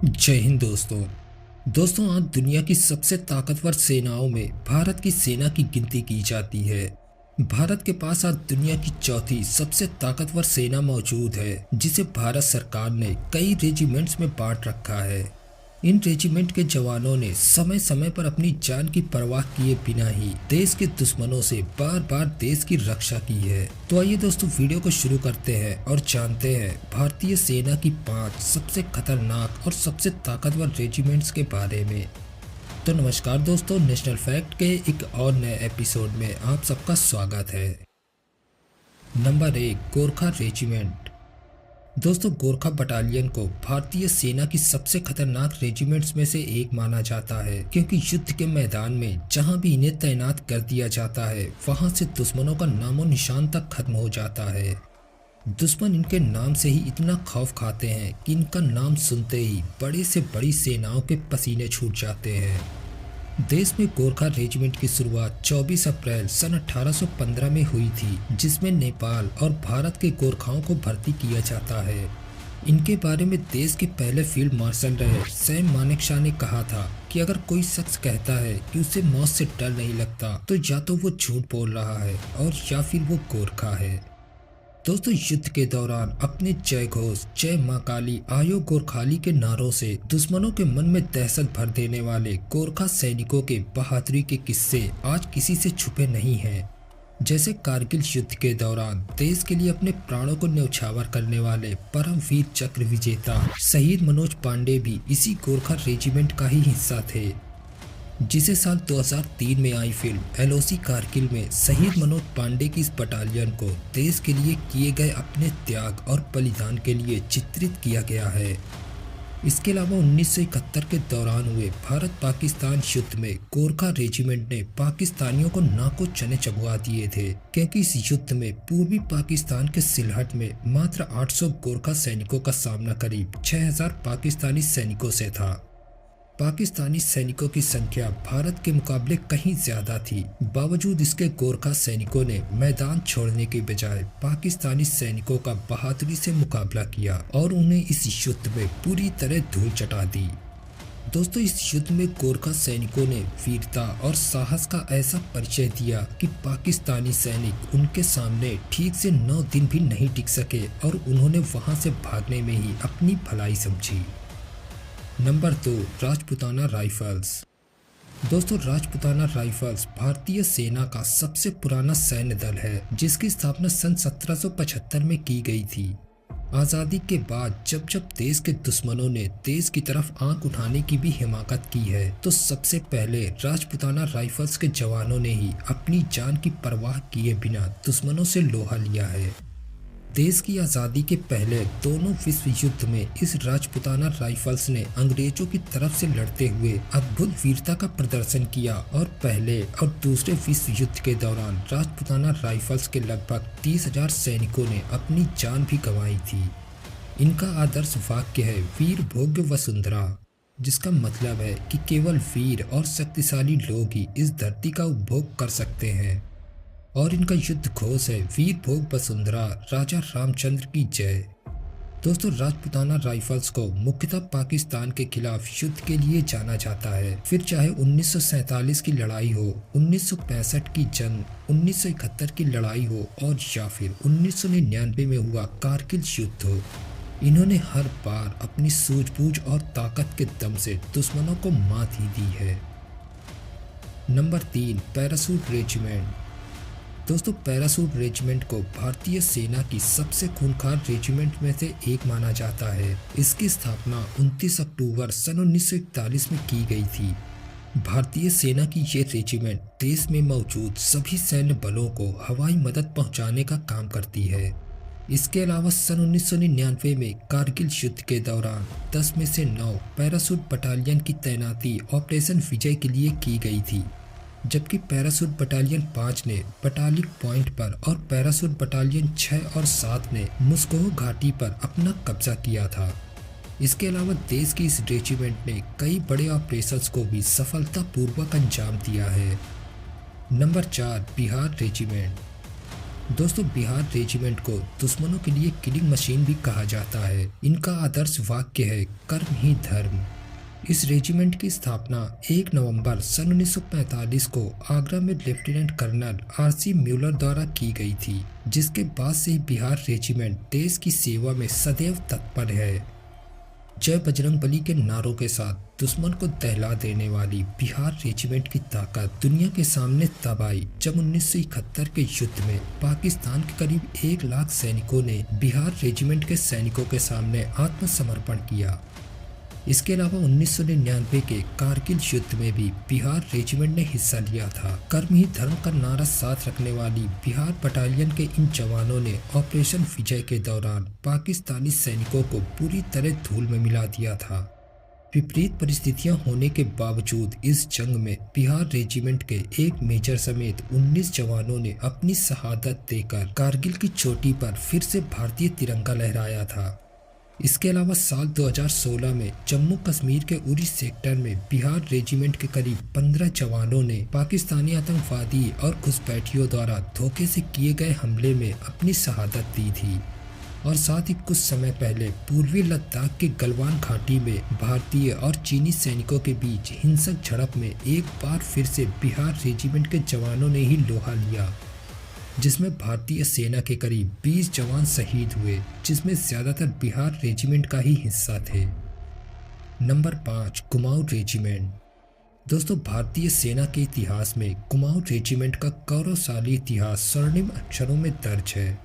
जय हिंद दोस्तों आज दुनिया की सबसे ताकतवर सेनाओं में भारत की सेना की गिनती की जाती है। भारत के पास आज दुनिया की चौथी सबसे ताकतवर सेना मौजूद है, जिसे भारत सरकार ने कई रेजिमेंट्स में बांट रखा है। इन रेजिमेंट के जवानों ने समय समय पर अपनी जान की परवाह किए बिना ही देश के दुश्मनों से बार बार देश की रक्षा की है। तो आइए दोस्तों वीडियो को शुरू करते हैं और जानते हैं भारतीय सेना की 5 सबसे खतरनाक और सबसे ताकतवर रेजिमेंट्स के बारे में। तो नमस्कार दोस्तों, नेशनल फैक्ट के एक और नए एपिसोड में आप सबका स्वागत है। Number 1, Gorkha regiment. दोस्तों, गोरखा बटालियन को भारतीय सेना की सबसे खतरनाक रेजिमेंट्स में से एक माना जाता है, क्योंकि युद्ध के मैदान में जहां भी इन्हें तैनात कर दिया जाता है वहां से दुश्मनों का नामो निशान तक खत्म हो जाता है। दुश्मन इनके नाम से ही इतना खौफ खाते हैं कि इनका नाम सुनते ही बड़े से बड़ी सेनाओं के पसीने छूट जाते हैं। देश में गोरखा रेजिमेंट की शुरुआत 24 अप्रैल सन 1815 में हुई थी, जिसमें नेपाल और भारत के गोरखाओं को भर्ती किया जाता है। इनके बारे में देश के पहले फील्ड मार्शल रहे सैम मानेकशॉ ने कहा था कि अगर कोई शख्स कहता है कि उसे मौत से डर नहीं लगता तो या तो वो झूठ बोल रहा है और या फिर वो गोरखा है। दोस्तों, युद्ध के दौरान अपने जय घोष, जय मां काली, आयो गोरखाली के नारों से दुश्मनों के मन में दहशत भर देने वाले गोरखा सैनिकों के बहादुरी के किस्से आज किसी से छुपे नहीं हैं। जैसे कारगिल युद्ध के दौरान देश के लिए अपने प्राणों को न्यौछावर करने वाले परमवीर चक्र विजेता शहीद मनोज पांडे भी इसी गोरखा रेजिमेंट का ही हिस्सा थे, जिसे साल 2003 में आई फिल्म एलओसी कारगिल में शहीद मनोज पांडे की इस बटालियन को देश के लिए किए गए अपने त्याग और बलिदान के लिए चित्रित किया गया है। इसके अलावा 1971 के दौरान हुए भारत पाकिस्तान युद्ध में गोरखा रेजिमेंट ने पाकिस्तानियों को नाको चने चबवा दिए थे, क्योंकि इस युद्ध में पूर्वी पाकिस्तान के सिलहट में मात्र 800 गोरखा सैनिकों का सामना करीब 6000 पाकिस्तानी सैनिकों से था। पाकिस्तानी सैनिकों की संख्या भारत के मुकाबले कहीं ज्यादा थी। बावजूद इसके गोरखा सैनिकों ने मैदान छोड़ने के बजाय पाकिस्तानी सैनिकों का बहादुरी से मुकाबला किया और उन्हें इस युद्ध में पूरी तरह धूल चटा दी। दोस्तों, इस युद्ध में गोरखा सैनिकों ने वीरता और साहस का ऐसा परिचय दिया कि पाकिस्तानी सैनिक उनके सामने ठीक से 9 दिन भी नहीं टिक सके और उन्होंने वहां से भागने में ही अपनी भलाई समझी। Number 2, Rajputana rifles. दोस्तों, राजपूताना राइफल्स भारतीय सेना का सबसे पुराना सैन्य दल है, जिसकी स्थापना सन 1775 में की गई थी। आज़ादी के बाद जब जब देश के दुश्मनों ने देश की तरफ आंख उठाने की भी हिमाकत की है, तो सबसे पहले राजपूताना राइफल्स के जवानों ने ही अपनी जान की परवाह किए बिना दुश्मनों से लोहा लिया है। देश की आज़ादी के पहले दोनों विश्व युद्ध में इस राजपूताना राइफल्स ने अंग्रेजों की तरफ से लड़ते हुए अद्भुत वीरता का प्रदर्शन किया और पहले और दूसरे विश्व युद्ध के दौरान राजपूताना राइफल्स के लगभग 30,000 सैनिकों ने अपनी जान भी गंवाई थी। इनका आदर्श वाक्य है वीर भोग्य वसुंधरा, जिसका मतलब है कि केवल वीर और शक्तिशाली लोग ही इस धरती का उपभोग कर सकते हैं। और इनका युद्ध घोष है वीर भोग वसुंधरा, राजा रामचंद्र की जय। दोस्तों, राजपूताना राइफल्स को मुख्यतः पाकिस्तान के खिलाफ युद्ध के लिए जाना जाता है। फिर चाहे 1947 की लड़ाई हो, 1965 की जंग, 1971 की लड़ाई हो और या फिर 1999 में हुआ कारगिल युद्ध हो, इन्होंने हर बार अपनी सूझबूझ और ताकत के दम से दुश्मनों को मात ही दी है। Number 3, parachute regiment. दोस्तों, पैराशूट रेजिमेंट को भारतीय सेना की सबसे खूंखार रेजिमेंट में से एक माना जाता है। इसकी स्थापना 29 अक्टूबर सन 1941 में की गई थी। भारतीय सेना की ये रेजिमेंट देश में मौजूद सभी सैन्य बलों को हवाई मदद पहुंचाने का काम करती है। इसके अलावा सन 1999 में कारगिल युद्ध के दौरान 10 में से 9 पैराशूट बटालियन की तैनाती ऑपरेशन विजय के लिए की गई थी, जबकि पैराशूट बटालियन 5 ने बटालिक पॉइंट पर और पैराशूट बटालियन 6 और 7 ने मुस्कोह घाटी पर अपना कब्जा किया था। इसके अलावा देश की इस रेजिमेंट ने कई बड़े ऑपरेशंस को भी सफलतापूर्वक अंजाम दिया है। Number 4, Bihar regiment. दोस्तों, बिहार रेजिमेंट को दुश्मनों के लिए किलिंग मशीन भी कहा जाता है। इनका आदर्श वाक्य है, कर्म ही धर्म। इस रेजिमेंट की स्थापना 1 नवंबर सन 1945 को आगरा में लेफ्टिनेंट कर्नल आरसी म्यूलर द्वारा की गई थी, जिसके बाद से बिहार रेजिमेंट देश की सेवा में सदैव तत्पर है। जय बजरंगबली के नारों के साथ दुश्मन को दहला देने वाली बिहार रेजिमेंट की ताकत दुनिया के सामने तब आई जब 1971 के युद्ध में पाकिस्तान के करीब 1 लाख सैनिकों ने बिहार रेजिमेंट के सैनिकों के सामने आत्मसमर्पण किया। इसके अलावा 1999 के कारगिल युद्ध में भी बिहार रेजिमेंट ने हिस्सा लिया था। कर्म ही धर्म का नारा साथ रखने वाली बिहार बटालियन के इन जवानों ने ऑपरेशन विजय के दौरान पाकिस्तानी सैनिकों को पूरी तरह धूल में मिला दिया था। विपरीत परिस्थितियां होने के बावजूद इस जंग में बिहार रेजिमेंट के एक मेजर समेत 19 जवानों ने अपनी शहादत देकर कारगिल की चोटी पर फिर से भारतीय तिरंगा लहराया था। इसके अलावा साल 2016 में जम्मू कश्मीर के उरी सेक्टर में बिहार रेजिमेंट के करीब 15 जवानों ने पाकिस्तानी आतंकवादी और घुसपैठियों द्वारा धोखे से किए गए हमले में अपनी शहादत दी थी। और साथ ही कुछ समय पहले पूर्वी लद्दाख के गलवान घाटी में भारतीय और चीनी सैनिकों के बीच हिंसक झड़प में एक बार फिर से बिहार रेजिमेंट के जवानों ने ही लोहा लिया, जिसमें भारतीय सेना के करीब 20 जवान शहीद हुए, जिसमें ज्यादातर बिहार रेजिमेंट का ही हिस्सा थे। Number 5, Kumaon regiment. दोस्तों, भारतीय सेना के इतिहास में कुमाऊं रेजिमेंट का गौरवशाली इतिहास स्वर्णिम अक्षरों में दर्ज है।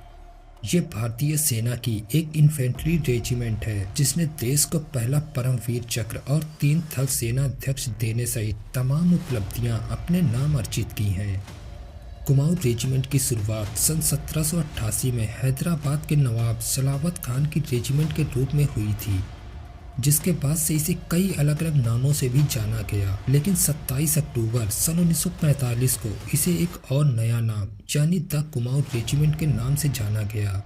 ये भारतीय सेना की एक इन्फेंट्री रेजिमेंट है जिसने देश को पहला परमवीर चक्र और 3 थल सेना अध्यक्ष देने सहित तमाम उपलब्धियां अपने नाम अर्जित की हैं। कुमाऊं रेजिमेंट की शुरुआत सन 1788 में हैदराबाद के नवाब सलावत खान की रेजिमेंट के रूप में हुई थी, जिसके बाद से इसे कई अलग अलग नामों से भी जाना गया। लेकिन 27 अक्टूबर सन 1945 को इसे एक और नया नाम यानी द कुमाऊं रेजिमेंट के नाम से जाना गया।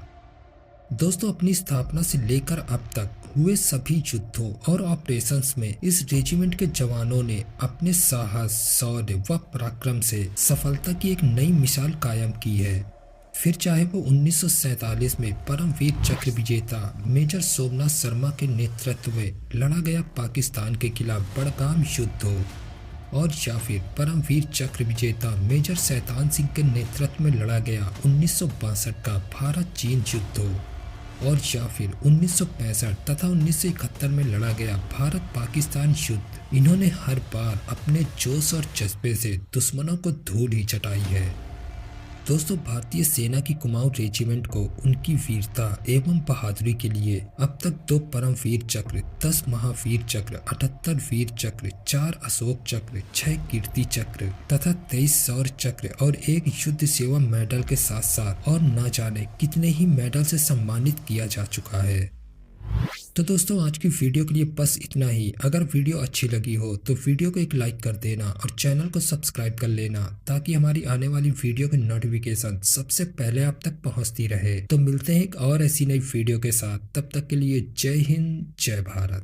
दोस्तों, अपनी स्थापना से लेकर अब तक हुए सभी युद्धों और ऑपरेशंस में इस रेजिमेंट के जवानों ने अपने साहस, शौर्य व पराक्रम से सफलता की एक नई मिसाल कायम की है। फिर चाहे वो 1947 में परमवीर चक्र विजेता मेजर सोमनाथ शर्मा के नेतृत्व में लड़ा गया पाकिस्तान के खिलाफ बड़गाम युद्ध हो, और या फिर परमवीर चक्र विजेता मेजर शैतान सिंह के नेतृत्व में लड़ा गया 1962 का भारत चीन युद्ध हो, और या फिर 1965 तथा 1971 में लड़ा गया भारत पाकिस्तान युद्ध। इन्होंने हर बार अपने जोश और जज्बे से दुश्मनों को धूल ही चटाई है। दोस्तों, भारतीय सेना की कुमाऊं रेजिमेंट को उनकी वीरता एवं बहादुरी के लिए अब तक 2 परमवीर चक्र, 10 महावीर चक्र, 78 वीर चक्र, 4 अशोक चक्र, 6 कीर्ति चक्र तथा 23 शौर्य चक्र और 1 युद्ध सेवा मेडल के साथ साथ और न जाने कितने ही मेडल से सम्मानित किया जा चुका है। तो दोस्तों, आज की वीडियो के लिए बस इतना ही। अगर वीडियो अच्छी लगी हो तो वीडियो को एक लाइक कर देना और चैनल को सब्सक्राइब कर लेना, ताकि हमारी आने वाली वीडियो की नोटिफिकेशन सबसे पहले आप तक पहुंचती रहे। तो मिलते हैं एक और ऐसी नई वीडियो के साथ, तब तक के लिए जय हिंद, जय भारत।